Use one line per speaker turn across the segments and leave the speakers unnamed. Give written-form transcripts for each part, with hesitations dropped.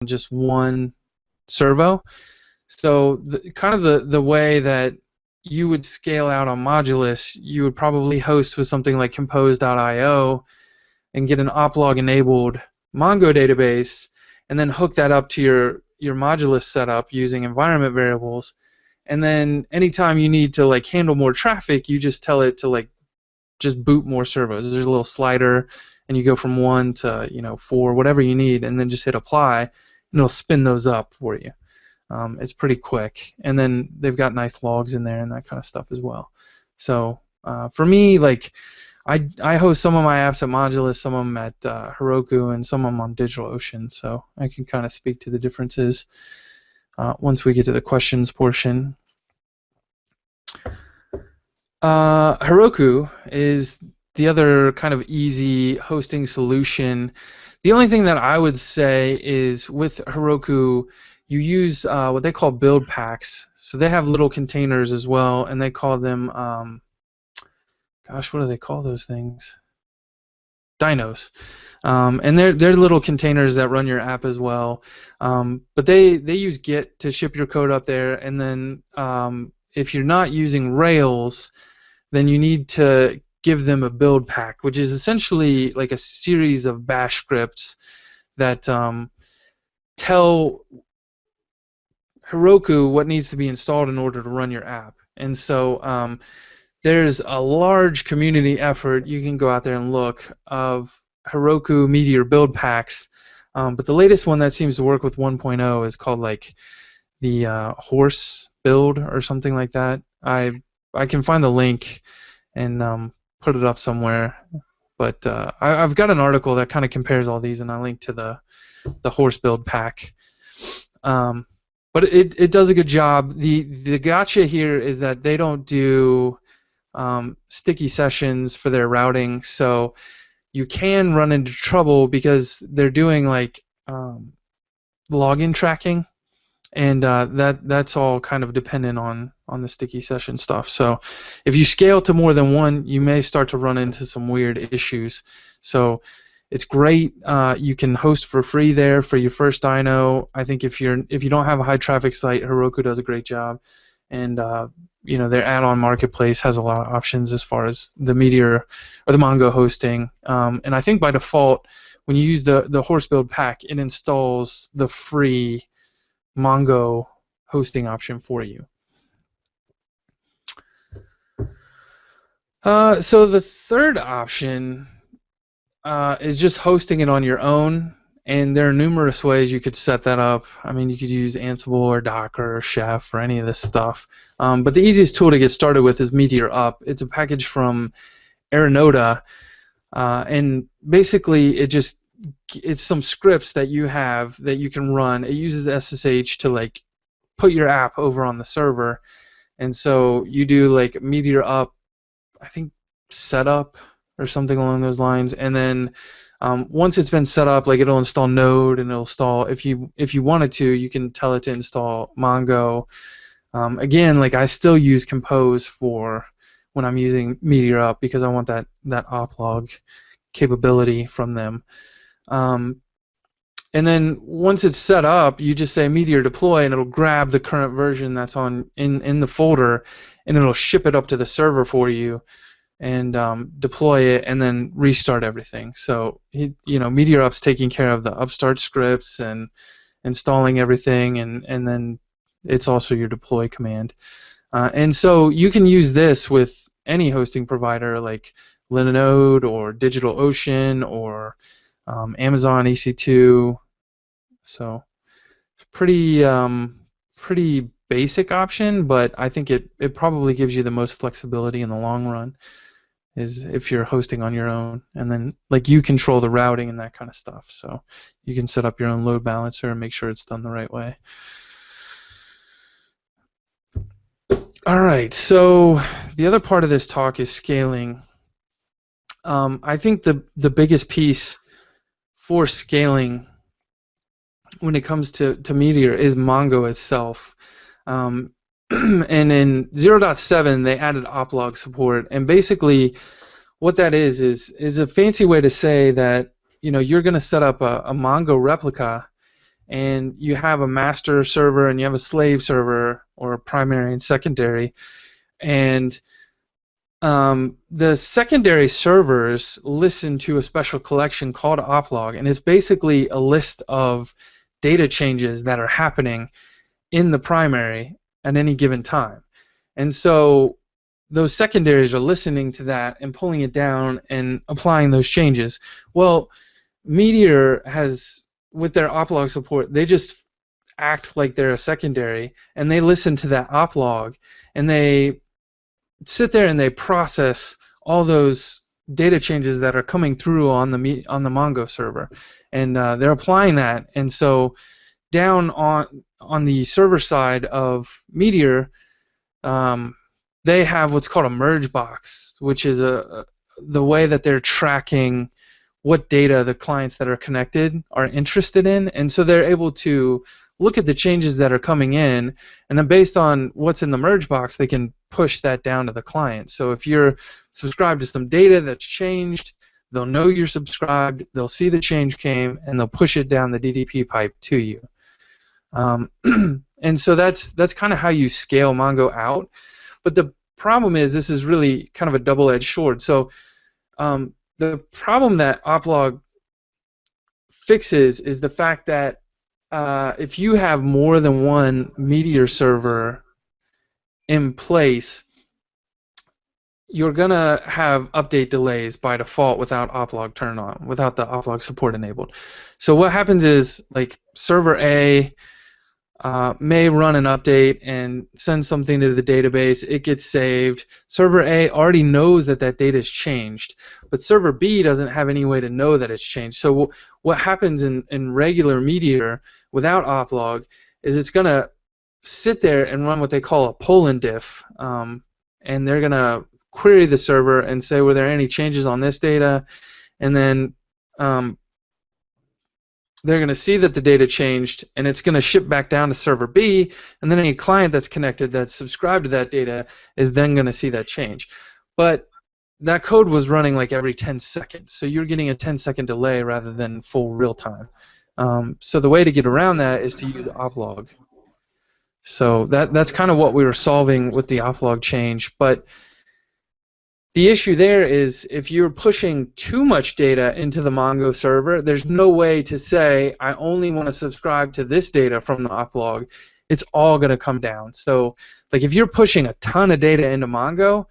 just one servo. So the way that you would scale out on Modulus, you would probably host with something like compose.io and get an oplog enabled Mongo database, and then hook that up to your Modulus setup using environment variables. And then anytime you need to like handle more traffic, you just tell it to like just boot more servos. There's a little slider, and you go from 1 to 4, whatever you need, and then just hit apply, and it'll spin those up for you. It's pretty quick, and then they've got nice logs in there and that kind of stuff as well. So for me, like I host some of my apps at Modulus, some of them at Heroku, and some of them on DigitalOcean. So I can kind of speak to the differences once we get to the questions portion. Heroku is the other kind of easy hosting solution. The only thing that I would say is with Heroku, you use what they call build packs. So they have little containers as well, and they call them, gosh, what do they call those things? Dynos. And they're little containers that run your app as well. But they use Git to ship your code up there, and then if you're not using Rails, then you need to give them a build pack, which is essentially like a series of bash scripts that tell Heroku what needs to be installed in order to run your app. And so there's a large community effort, you can go out there and look, of Heroku Meteor build packs. But the latest one that seems to work with 1.0 is called like the horse build or something like that. I can find the link and put it up somewhere. But I've got an article that kind of compares all these, and I link to the horse build pack. But it does a good job. The gotcha here is that they don't do sticky sessions for their routing, so you can run into trouble because they're doing like login tracking, and that's all kind of dependent on the sticky session stuff. So if you scale to more than one, you may start to run into some weird issues. So it's great. You can host for free there for your first dyno. I think if you don't have a high traffic site, Heroku does a great job, and their add-on marketplace has a lot of options as far as the Meteor or the Mongo hosting. And I think by default, when you use the horse build pack, it installs the free Mongo hosting option for you. So the third option is just hosting it on your own, and there are numerous ways you could set that up. I mean, you could use Ansible or Docker or Chef or any of this stuff. But the easiest tool to get started with is Meteor Up. It's a package from Aeronota, and basically it's some scripts that you have that you can run. It uses SSH to like put your app over on the server, and so you do like Meteor Up, I think setup or something along those lines, and then once it's been set up, like it'll install Node, and it'll install, if you wanted to, you can tell it to install Mongo. Again, like I still use Compose for when I'm using Meteor Up because I want that oplog capability from them. And then once it's set up, you just say Meteor deploy, and it'll grab the current version that's in the folder, and it'll ship it up to the server for you, and deploy it, and then restart everything. So Meteor Up's taking care of the upstart scripts and installing everything, and then it's also your deploy command. And so you can use this with any hosting provider like Linode or DigitalOcean or Amazon EC2. So pretty basic option, but I think it probably gives you the most flexibility in the long run, is if you're hosting on your own, and then like you control the routing and that kind of stuff. So you can set up your own load balancer and make sure it's done the right way. All right, so the other part of this talk is scaling. I think the biggest piece for scaling when it comes to Meteor is Mongo itself. And in 0.7 they added oplog support, and basically what that is a fancy way to say that you're going to set up a Mongo replica, and you have a master server and you have a slave server, or a primary and secondary, and the secondary servers listen to a special collection called oplog, and it's basically a list of data changes that are happening in the primary at any given time. And so those secondaries are listening to that and pulling it down and applying those changes. Well, Meteor has, with their oplog support, they just act like they're a secondary, and they listen to that oplog, and they sit there and they process all those data changes that are coming through on the Mongo server, and they're applying that. And so down on the server side of Meteor, they have what's called a merge box, which is the way that they're tracking what data the clients that are connected are interested in, and so they're able to look at the changes that are coming in, and then based on what's in the merge box, they can push that down to the client. So if you're subscribed to some data that's changed, they'll know you're subscribed, they'll see the change came, and they'll push it down the DDP pipe to you. And so that's kind of how you scale Mongo out. But the problem is, this is really kind of a double-edged sword. So the problem that oplog fixes is the fact that if you have more than one Meteor server in place, you're going to have update delays by default without oplog turned on, without the oplog support enabled. So what happens is, like, server A may run an update and send something to the database. It gets saved. Server A already knows that that data has changed, but server B doesn't have any way to know that it's changed. So what happens in regular Meteor without oplog is it's going to sit there and run what they call a pull and diff, and they're going to query the server and say, were there any changes on this data? And then they're going to see that the data changed, and it's going to ship back down to server B, and then any client that's connected that's subscribed to that data is then going to see that change. But that code was running like every 10 seconds, so you're getting a 10-second delay rather than full real time. So the way to get around that is to use oplog. So that's kind of what we were solving with the oplog change. But the issue there is, if you're pushing too much data into the Mongo server, there's no way to say, I only want to subscribe to this data from the oplog. It's all going to come down. So, like, if you're pushing a ton of data into Mongo,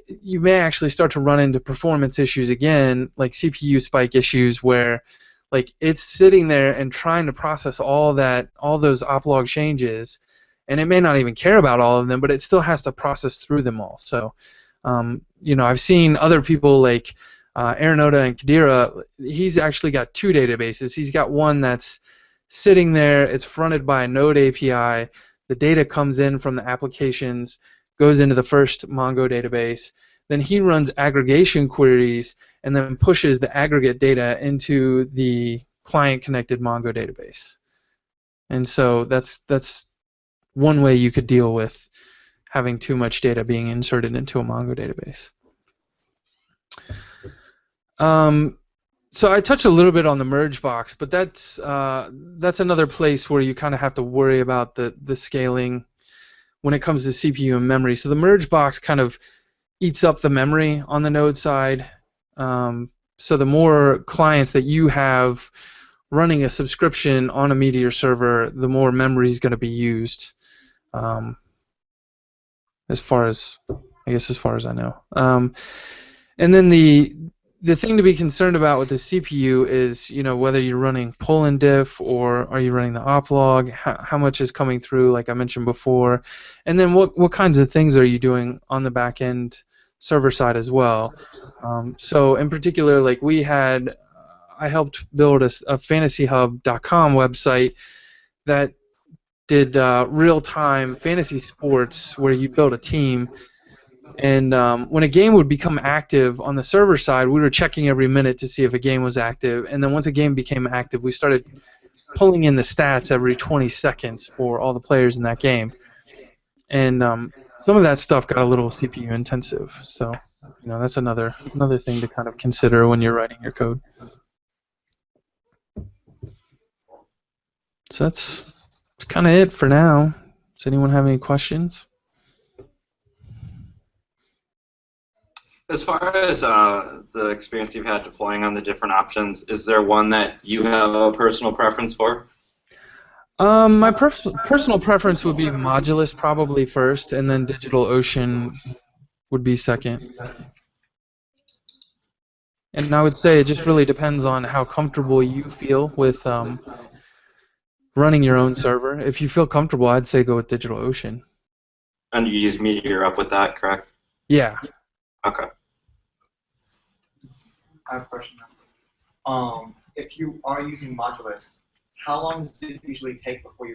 you may actually start to run into performance issues again, like CPU spike issues, where, like, it's sitting there and trying to process all those oplog changes, and it may not even care about all of them, but it still has to process through them all. So I've seen other people like Aaron Oda and Kadira. He's actually got two databases. He's got one that's sitting there. It's fronted by a Node API. The data comes in from the applications, goes into the first Mongo database. Then he runs aggregation queries and then pushes the aggregate data into the client-connected Mongo database. And so that's one way you could deal with having too much data being inserted into a Mongo database. So I touched a little bit on the merge box, but that's another place where you kind of have to worry about the scaling when it comes to CPU and memory. So the merge box kind of eats up the memory on the node side. So the more clients that you have running a subscription on a Meteor server, the more memory is going to be used. As far as I know. And then the thing to be concerned about with the CPU is, whether you're running pull and diff or are you running the oplog, how much is coming through, like I mentioned before, and then what kinds of things are you doing on the back end server side as well. So in particular, like I helped build a fantasyhub.com website that did real-time fantasy sports where you build a team, and when a game would become active on the server side, we were checking every minute to see if a game was active, and then once a game became active, we started pulling in the stats every 20 seconds for all the players in that game. And some of that stuff got a little CPU intensive, so that's another thing to kind of consider when you're writing your code. So that's kind of it for now. Does anyone have any questions?
As far as the experience you've had deploying on the different options, is there one that you have a personal preference for?
My personal preference would be Modulus probably first, and then DigitalOcean would be second. And I would say it just really depends on how comfortable you feel with running your own server. If you feel comfortable, I'd say go with DigitalOcean.
And you use Meteor up with that, correct?
Yeah.
Okay.
I have a question now. If you are using Modulus, how long does it usually take before you